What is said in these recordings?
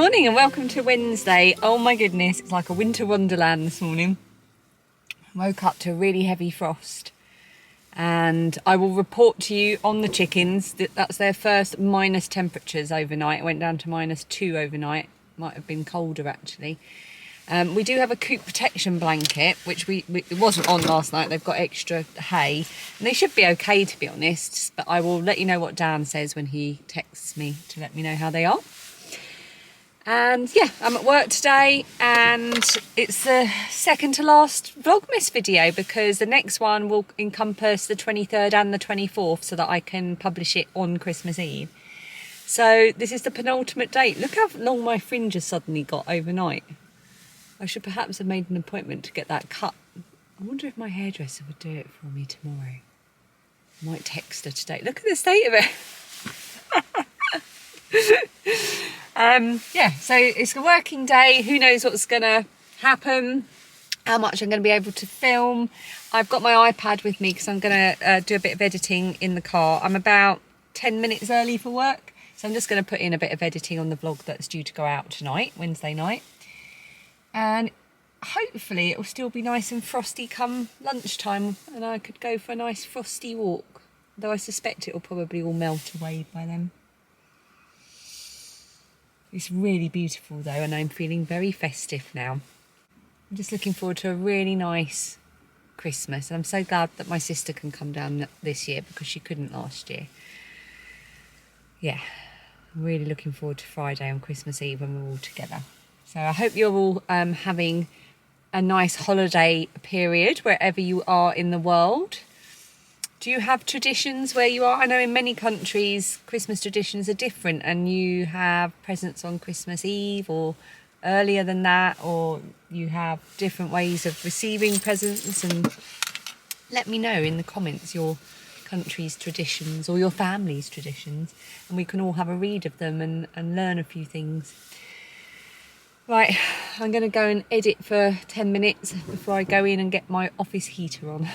morning and welcome to Wednesday. Oh my goodness, it's like a winter wonderland this morning. I woke up to a really heavy frost and I will report to you on the chickens that that's their first minus temperatures overnight. It went down to -2 overnight. Might have been colder actually. We do have a coop protection blanket, which it wasn't on last night. They've got extra hay and they should be okay, to be honest, but I will let you know what Dan says when he texts me to let me know how they are. And yeah, I'm at work today and it's the second to last Vlogmas video because the next one will encompass the 23rd and the 24th so that I can publish it on Christmas Eve. So this is the penultimate date. Look how long my fringe has suddenly got overnight. I should perhaps have made an appointment to get that cut. I wonder if my hairdresser would do it for me tomorrow. I might text her today. Look at the state of it. Yeah, so it's a working day. Who knows what's gonna happen, how much I'm gonna be able to film. I've got my iPad with me because I'm gonna do a bit of editing in the car. I'm about 10 minutes early for work, so I'm just gonna put in a bit of editing on the vlog that's due to go out tonight, Wednesday night. And hopefully it will still be nice and frosty come lunchtime and I could go for a nice frosty walk, though I suspect it will probably all melt away by then. It's really beautiful though, and I'm feeling very festive now. I'm just looking forward to a really nice Christmas, and I'm so glad that my sister can come down this year because she couldn't last year. Yeah, I'm really looking forward to Friday on Christmas Eve when we're all together. So I hope you're all having a nice holiday period wherever you are in the world. Do you have traditions where you are? I know in many countries Christmas traditions are different and you have presents on Christmas Eve or earlier than that, or you have different ways of receiving presents. And let me know in the comments your country's traditions or your family's traditions and we can all have a read of them and learn a few things. Right, I'm going to go and edit for 10 minutes before I go in and get my office heater on.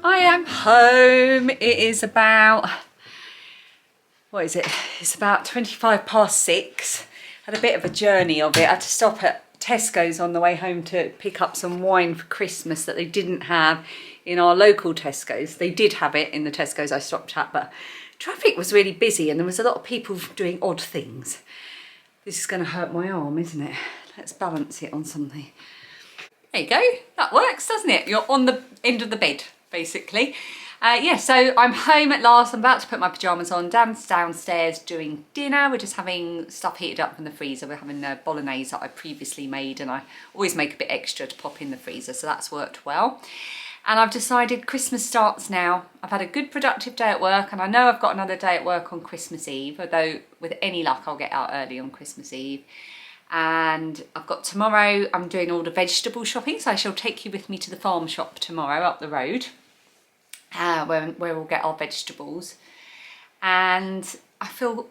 I am home. It is about, what is it? It's about 6:25. Had a bit of a journey of it. I had to stop at Tesco's on the way home to pick up some wine for Christmas that they didn't have in our local Tesco's. They did have it in the Tesco's I stopped at, but traffic was really busy and there was a lot of people doing odd things. This is going to hurt my arm, isn't it? Let's balance it on something. There you go. That works, doesn't it? You're on the end of the bed, basically. Yeah, so I'm home at last. I'm about to put my pyjamas on. Dan's downstairs doing dinner. We're just having stuff heated up from the freezer. We're having a bolognese that I previously made, and I always make a bit extra to pop in the freezer, so that's worked well. And I've decided Christmas starts now. I've had a good productive day at work, and I know I've got another day at work on Christmas Eve, although with any luck I'll get out early on Christmas Eve. And I've got tomorrow, I'm doing all the vegetable shopping, so I shall take you with me to the farm shop tomorrow up the road, where we'll get our vegetables. And I feel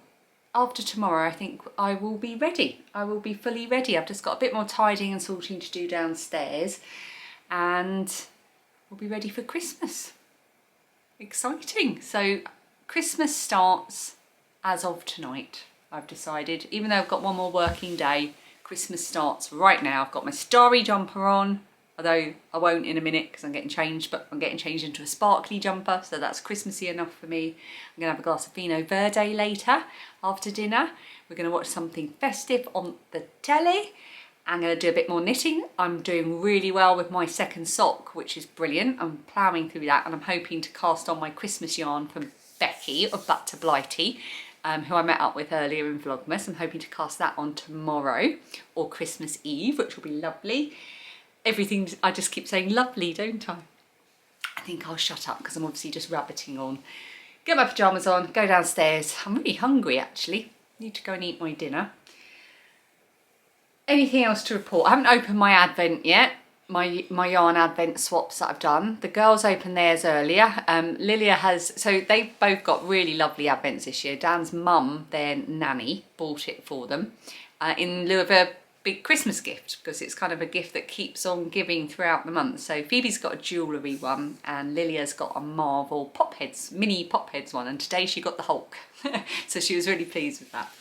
after tomorrow I think I will be ready. I will be fully ready. I've just got a bit more tidying and sorting to do downstairs and we'll be ready for Christmas. Exciting. So Christmas starts as of tonight. I've decided, even though I've got one more working day, Christmas starts right now. I've got my starry jumper on, although I won't in a minute because I'm getting changed, but I'm getting changed into a sparkly jumper, so that's Christmassy enough for me. I'm going to have a glass of Vino Verde later after dinner. We're going to watch something festive on the telly, I'm going to do a bit more knitting. I'm doing really well with my second sock, which is brilliant. I'm ploughing through that, and I'm hoping to cast on my Christmas yarn from Becky of Back to Blighty, who I met up with earlier in Vlogmas. I'm hoping to cast that on tomorrow or Christmas Eve, which will be lovely. Everything, I just keep saying lovely, don't I? I think I'll shut up because I'm obviously just rabbiting on. Get my pyjamas on, go downstairs. I'm really hungry actually. Need to go and eat my dinner. Anything else to report? I haven't opened my advent yet, my yarn advent swaps that I've done. The girls opened theirs earlier. Lilia has, so they've both got really lovely advents this year. Dan's mum, their nanny, bought it for them in lieu of a big Christmas gift, because it's kind of a gift that keeps on giving throughout the month. So Phoebe's got a jewellery one and Lilia's got a Marvel Pop Heads, mini Pop Heads one, and today she got the Hulk. So she was really pleased with that.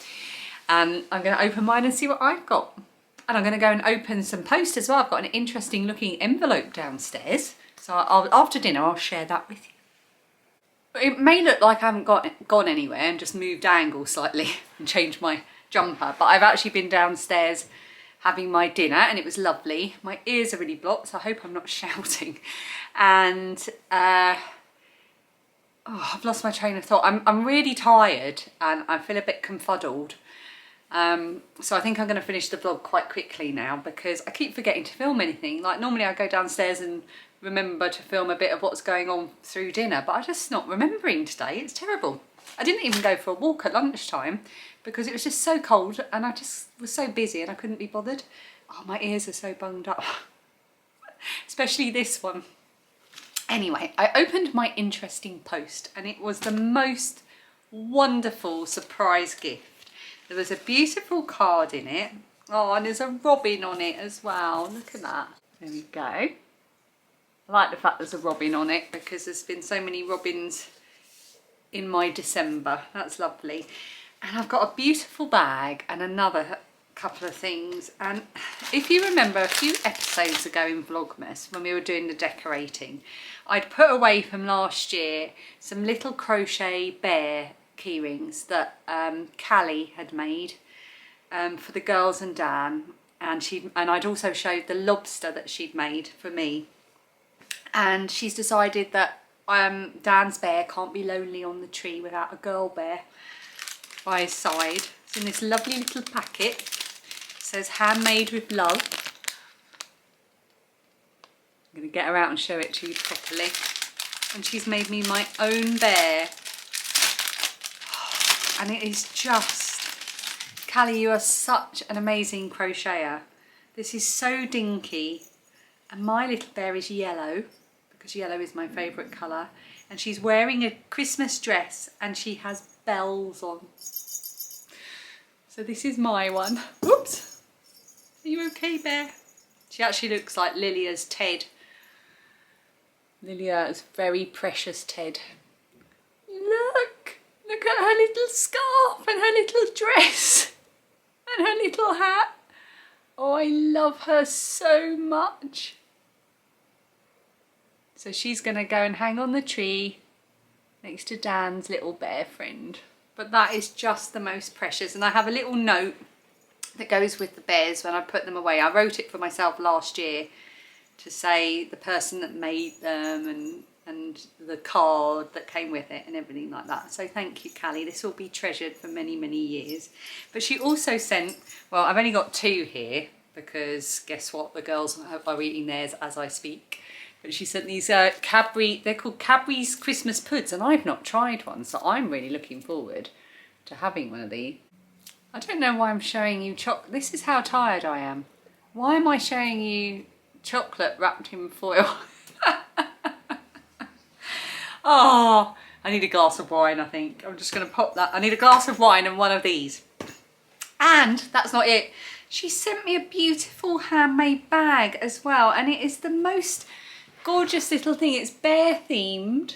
I'm going to open mine and see what I've got. And I'm going to go and open some post as well. I've got an interesting looking envelope downstairs. So after dinner, I'll share that with you. It may look like I haven't gone anywhere and just moved angle slightly and changed my jumper. But I've actually been downstairs having my dinner and it was lovely. My ears are really blocked, so I hope I'm not shouting. And I've lost my train of thought. I'm really tired and I feel a bit confuddled. So I think I'm going to finish the vlog quite quickly now because I keep forgetting to film anything. Like normally I go downstairs and remember to film a bit of what's going on through dinner, but I'm just not remembering today. It's terrible. I didn't even go for a walk at lunchtime because it was just so cold and I just was so busy and I couldn't be bothered. Oh, my ears are so bunged up. Especially this one. Anyway, I opened my interesting post and it was the most wonderful surprise gift. There was a beautiful card in it. Oh, and there's a robin on it as well. Look at that. There we go. I like the fact there's a robin on it because there's been so many robins in my December. That's lovely. And I've got a beautiful bag and another couple of things. And if you remember a few episodes ago in Vlogmas when we were doing the decorating, I'd put away from last year some little crochet bear key rings that Callie had made for the girls and Dan, and I'd also showed the lobster that she'd made for me, and she's decided that Dan's bear can't be lonely on the tree without a girl bear by his side. It's in this lovely little packet. It says handmade with love. I'm going to get her out and show it to you properly. And she's made me my own bear. And it is just, Callie, you are such an amazing crocheter. This is so dinky. And my little bear is yellow, because yellow is my favourite colour. And she's wearing a Christmas dress and she has bells on. So this is my one. Whoops. Are you okay, bear? She actually looks like Lilia's Ted. Lilia's very precious Ted. Look at her little scarf and her little dress and her little hat. Oh, I love her so much. So she's going to go and hang on the tree next to Dan's little bear friend. But that is just the most precious. And I have a little note that goes with the bears when I put them away. I wrote it for myself last year to say the person that made them and the card that came with it and everything like that. So thank you, Callie. This will be treasured for many, many years. But she also sent, well, I've only got two here because guess what? The girls are eating theirs as I speak. But she sent these Cadbury, they're called Cadbury's Christmas Puds, and I've not tried one, so I'm really looking forward to having one of these. I don't know why I'm showing you chocolate. This is how tired I am. Why am I showing you chocolate wrapped in foil? Oh, I need a glass of wine, I think. I'm just going to pop that. I need a glass of wine and one of these. And that's not it. She sent me a beautiful handmade bag as well. And it is the most gorgeous little thing. It's bear themed.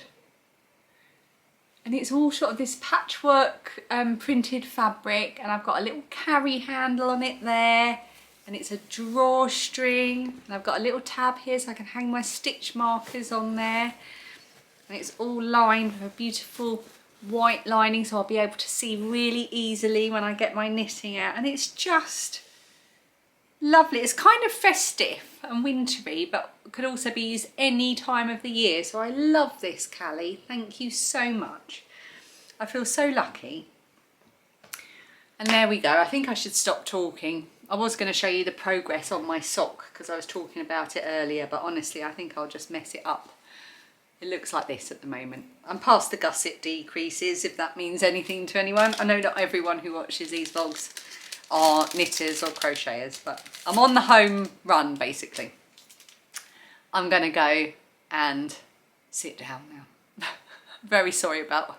And it's all sort of this patchwork printed fabric. And I've got a little carry handle on it there. And it's a drawstring. And I've got a little tab here so I can hang my stitch markers on there. And it's all lined with a beautiful white lining so I'll be able to see really easily when I get my knitting out. And it's just Lovely. It's kind of festive and wintry, but could also be used any time of the year. So I love this, Callie. Thank you so much. I feel so lucky. And there we go. I think I should stop talking. I was going to show you the progress on my sock because I was talking about it earlier, but honestly, I think I'll just mess it up. It looks like this at the moment. I'm past the gusset decreases, if that means anything to anyone. I know not everyone who watches these vlogs are knitters or crocheters, but I'm on the home run basically. I'm going to go and sit down now. Very sorry about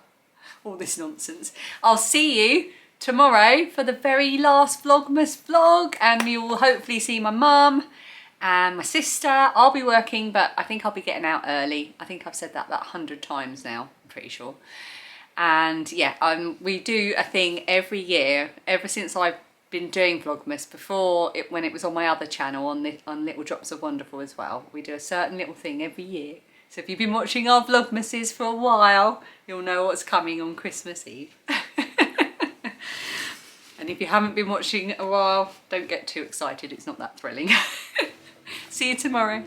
all this nonsense. I'll see you tomorrow for the very last Vlogmas vlog, and you will hopefully see my mum and my sister. I'll be working, but I think I'll be getting out early. I think I've said that about 100 times now, I'm pretty sure. And yeah, we do a thing every year, ever since I've been doing Vlogmas, before when it was on my other channel on Little Drops of Wonderful as well. We do a certain little thing every year. So if you've been watching our Vlogmases for a while, you'll know what's coming on Christmas Eve. And if you haven't been watching a while, don't get too excited, it's not that thrilling. See you tomorrow.